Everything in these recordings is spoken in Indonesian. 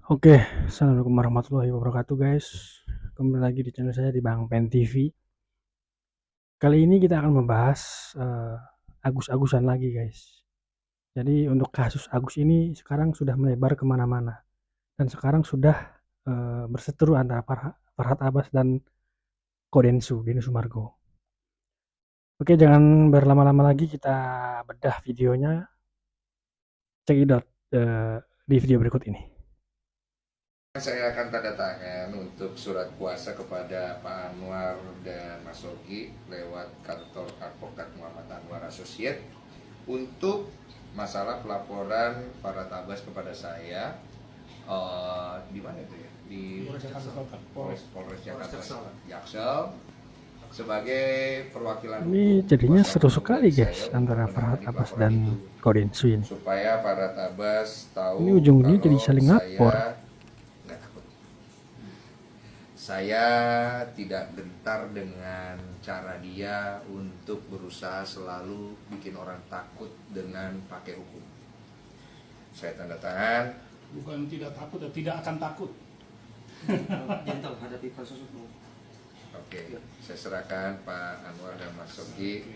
Oke, assalamualaikum warahmatullahi wabarakatuh guys. Kembali lagi di channel saya di Bang Pen TV. Kali ini kita akan membahas Agus-Agusan lagi guys. Jadi untuk kasus Agus ini sekarang sudah melebar kemana-mana dan sekarang sudah berseteru antara Farhad Abbas dan Kodensu, Denny Sumargo. Oke, jangan berlama-lama lagi, kita bedah videonya. Cekidot di video berikut ini. Saya akan tanda tangan untuk surat kuasa kepada Pak Anwar dan Mas Ogi lewat kantor advokat Muhammad Anwar Associate untuk masalah pelaporan Farhad Abbas kepada saya di mana itu ya? Di Polres Jakarta Selatan, Jaksel, sebagai perwakilan. Ini jadinya seru sekali guys antara Farhad Abbas dan Kodensu ini. Supaya Farhad Abbas tahu ini ujungnya jadi saling lapor. Saya tidak gentar dengan cara dia untuk berusaha selalu bikin orang takut dengan pakai hukum. Saya tanda tangan. Bukan tidak takut, tidak akan takut. Gentle hadapi proses hukum. Oke, saya serahkan Pak Anwar dan Mas Sogi.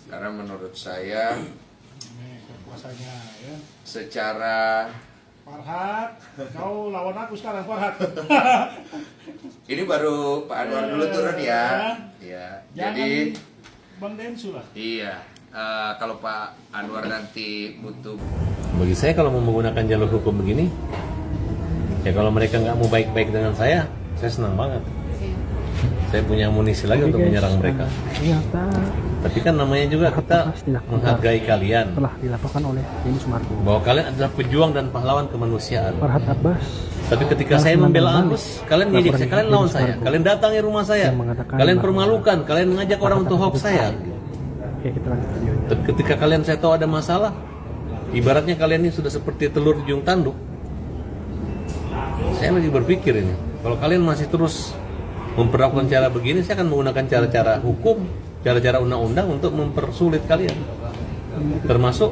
Karena menurut saya, Ini kekuasaannya ya. secara Farhad, kau lawan aku sekarang Farhad. ini baru Pak Anwar dulu turun ya. Ya, jadi Bang Densu lah. iya. Kalau Pak Anwar nanti butuh. Bagi saya kalau mau menggunakan jalur hukum begini, ya kalau mereka nggak mau baik-baik dengan saya senang banget. Saya punya amunisi lagi untuk menyerang mereka. Ternyata Tapi kan namanya juga kita menghargai kalian, telah dilaporkan oleh Denny Sumargo. bahwa kalian adalah pejuang dan pahlawan kemanusiaan. Farhad Abbas. Tapi ketika saya membela Agus, kalian ngejek saya, kalian lawan saya, kalian datangi rumah saya, kalian permalukan, kalian mengajak orang untuk hoax saya. Oke, kita lanjut videonya. Tapi ketika kalian saya tahu ada masalah, ibaratnya kalian ini sudah seperti telur di ujung tanduk. Saya lagi berpikir ini, kalau kalian masih terus memperlakukan cara begini, saya akan menggunakan cara-cara hukum, cara-cara undang-undang untuk mempersulit kalian, termasuk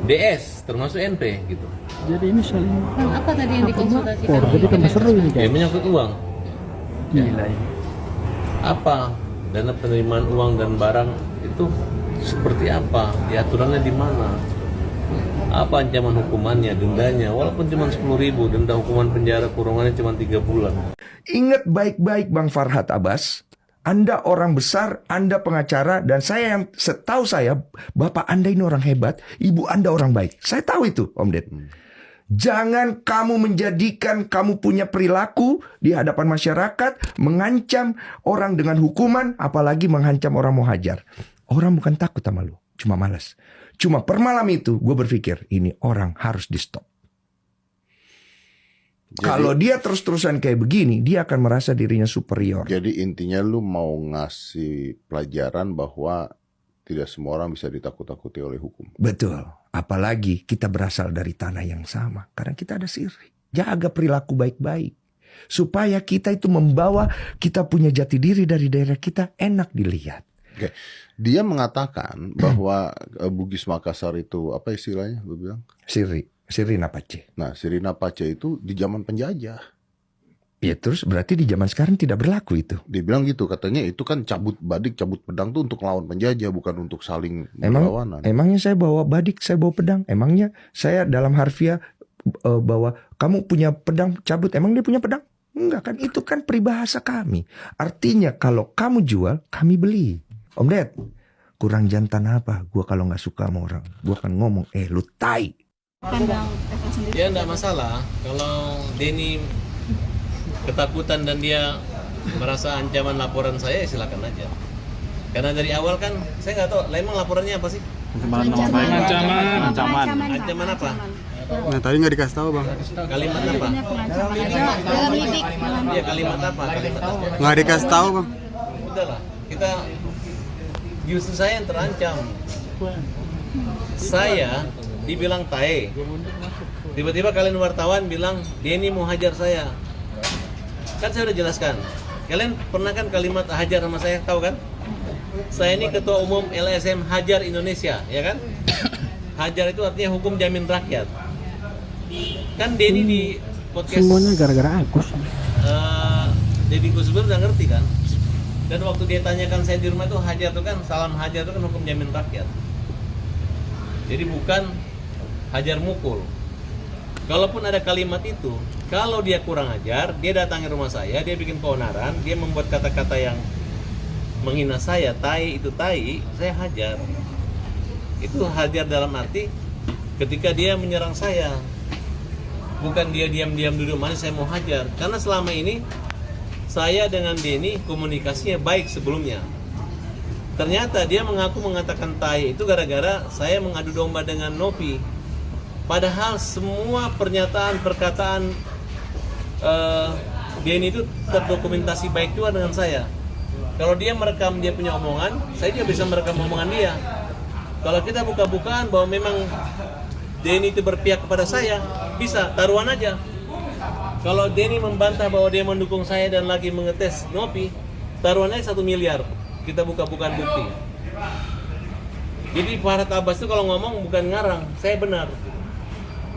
DS, termasuk NP gitu. Jadi ini saling Apa tadi yang dikonsultasikan? lapor. Jadi tambah seru ini Ya guys. menyangkut uang, Gila ini. apa dana penerimaan uang dan barang itu seperti apa, diaturannya di mana, apa ancaman hukumannya, dendanya, walaupun cuma 10.000, denda hukuman penjara kurungannya cuma 3 bulan. Ingat baik-baik Bang Farhad Abbas, Anda orang besar, Anda pengacara, dan saya yang setahu saya, Bapak Anda ini orang hebat, Ibu Anda orang baik. Saya tahu itu, Om Ded. Jangan kamu menjadikan kamu punya perilaku di hadapan masyarakat, mengancam orang dengan hukuman, apalagi mengancam orang mau hajar. Orang bukan takut sama lu, cuma malas. Cuma per malam itu, gue berpikir, ini orang harus di stop. Kalau dia terus-terusan kayak begini, dia akan merasa dirinya superior. Jadi intinya lu mau ngasih pelajaran bahwa tidak semua orang bisa ditakut-takuti oleh hukum. Betul. Apalagi kita berasal dari tanah yang sama. Karena kita ada siri. Jaga perilaku baik-baik. Supaya kita itu membawa kita punya jati diri dari daerah kita enak dilihat. Oke. Dia mengatakan bahwa Bugis Makassar itu apa istilahnya? Gue bilang Sirina Pace. Nah, Sirina Pace itu di zaman penjajah. Ya terus berarti di zaman sekarang tidak berlaku itu. Dia bilang gitu, katanya itu kan cabut badik, cabut pedang tuh untuk lawan penjajah, bukan untuk saling berlawanan. Emangnya saya bawa badik, saya bawa pedang. Emangnya saya dalam harfiah bawa kamu punya pedang cabut. Emang dia punya pedang? Enggak kan, itu kan peribahasa kami. Artinya kalau kamu jual, kami beli. Om Ded, kurang jantan apa? Gua kalau nggak suka sama orang, gua akan ngomong, lu tai. Pandang Eva sendiri. Ya enggak masalah kalau Denny ketakutan dan dia merasa ancaman laporan saya, ya silakan aja. Karena dari awal kan saya nggak tahu, lah emang laporannya apa sih? Ancaman apa? Nah tadi nggak dikasih tahu bang. Kalimat apa? Iya kalimat apa? Kalimat apa? Nggak dikasih tahu bang. Udahlah, kita justru saya yang terancam. Saya dibilang tae. Tiba-tiba kalian wartawan bilang Denny mau hajar saya. Kan saya udah jelaskan. Kalian pernah kan kalimat hajar sama saya, tahu kan? Saya ini ketua umum LSM Hajar Indonesia, ya kan? Hajar itu artinya hukum jamin rakyat. Kan Denny podcast Semuanya gara-gara Agus. Deddy Kusbur udah ngerti kan. Dan waktu dia tanyakan saya di rumah itu hajar itu kan, salam hajar itu kan hukum jamin rakyat. Jadi bukan hajar mukul. Kalaupun ada kalimat itu, kalau dia kurang ajar, dia datangi rumah saya, dia bikin keonaran, dia membuat kata-kata yang menghina saya, tai itu tai, saya hajar. Itu hajar dalam arti ketika dia menyerang saya. Bukan dia diam-diam duduk manis saya mau hajar. Karena selama ini saya dengan Denny komunikasinya baik sebelumnya. Ternyata dia mengaku mengatakan tai itu gara-gara saya mengadu domba dengan Nopi. Padahal semua pernyataan, perkataan Denny itu terdokumentasi baik juga dengan saya. Kalau dia merekam dia punya omongan, saya juga bisa merekam omongan dia. Kalau kita buka-bukaan bahwa memang Denny itu berpihak kepada saya, bisa, taruhan aja. Kalau Denny membantah bahwa dia mendukung saya dan lagi mengetes Nopi, taruhannya 1 miliar. Kita buka-bukaan bukti. Jadi Farhad Abbas itu kalau ngomong bukan ngarang, saya benar.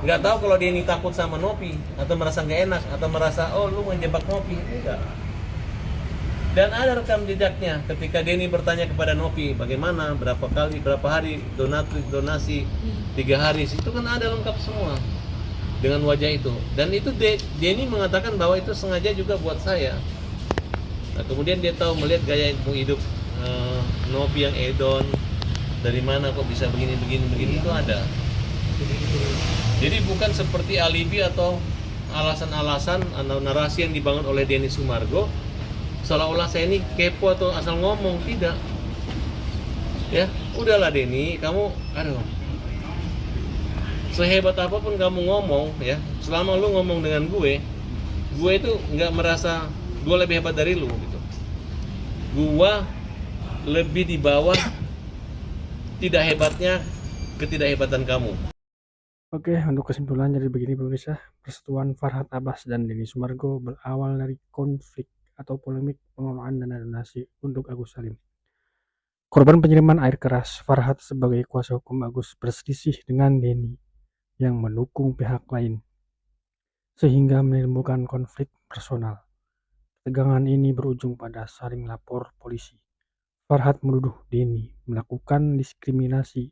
Nggak tahu kalau Denny takut sama Nopi, atau merasa nggak enak, atau merasa, oh lu menjebak Nopi. Enggak. Dan ada rekam jejaknya ketika Denny bertanya kepada Nopi, bagaimana, berapa hari donasi 3 hari, itu kan ada lengkap semua dengan wajah itu. Dan itu Denny mengatakan bahwa itu sengaja juga buat saya. Nah, kemudian dia tahu melihat gaya hidup Nopi yang edon, dari mana kok bisa begini itu ada. Jadi bukan seperti alibi atau alasan-alasan atau narasi yang dibangun oleh Denny Sumargo seolah-olah saya ini kepo atau asal ngomong, tidak. Ya, udahlah Denny, kamu sehebat apapun kamu ngomong ya, selama lu ngomong dengan gue itu nggak merasa gue lebih hebat dari lu gitu. Gue lebih di bawah tidak hebatnya ketidakhebatan kamu. Oke, untuk kesimpulan jadi begini pemirsa, persetujuan Farhad Abbas dan Denny Sumargo berawal dari konflik atau polemik pengelolaan dana donasi untuk Agus Salim. Korban penyiraman air keras, Farhad sebagai kuasa hukum Agus berselisih dengan Denny yang mendukung pihak lain, sehingga menimbulkan konflik personal. Ketegangan ini berujung pada saling lapor polisi. Farhad menuduh Denny melakukan diskriminasi,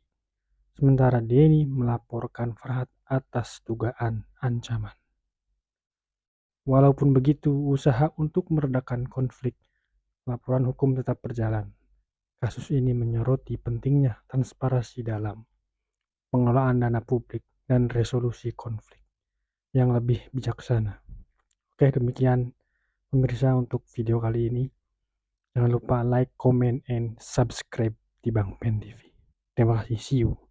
sementara Denny melaporkan Farhad atas dugaan ancaman. Walaupun begitu, usaha untuk meredakan konflik, laporan hukum tetap berjalan. Kasus ini menyoroti pentingnya transparansi dalam pengelolaan dana publik dan resolusi konflik yang lebih bijaksana. Oke, demikian pemirsa untuk video kali ini. Jangan lupa like, comment, and subscribe di Bang Pen TV. Terima kasih, see you.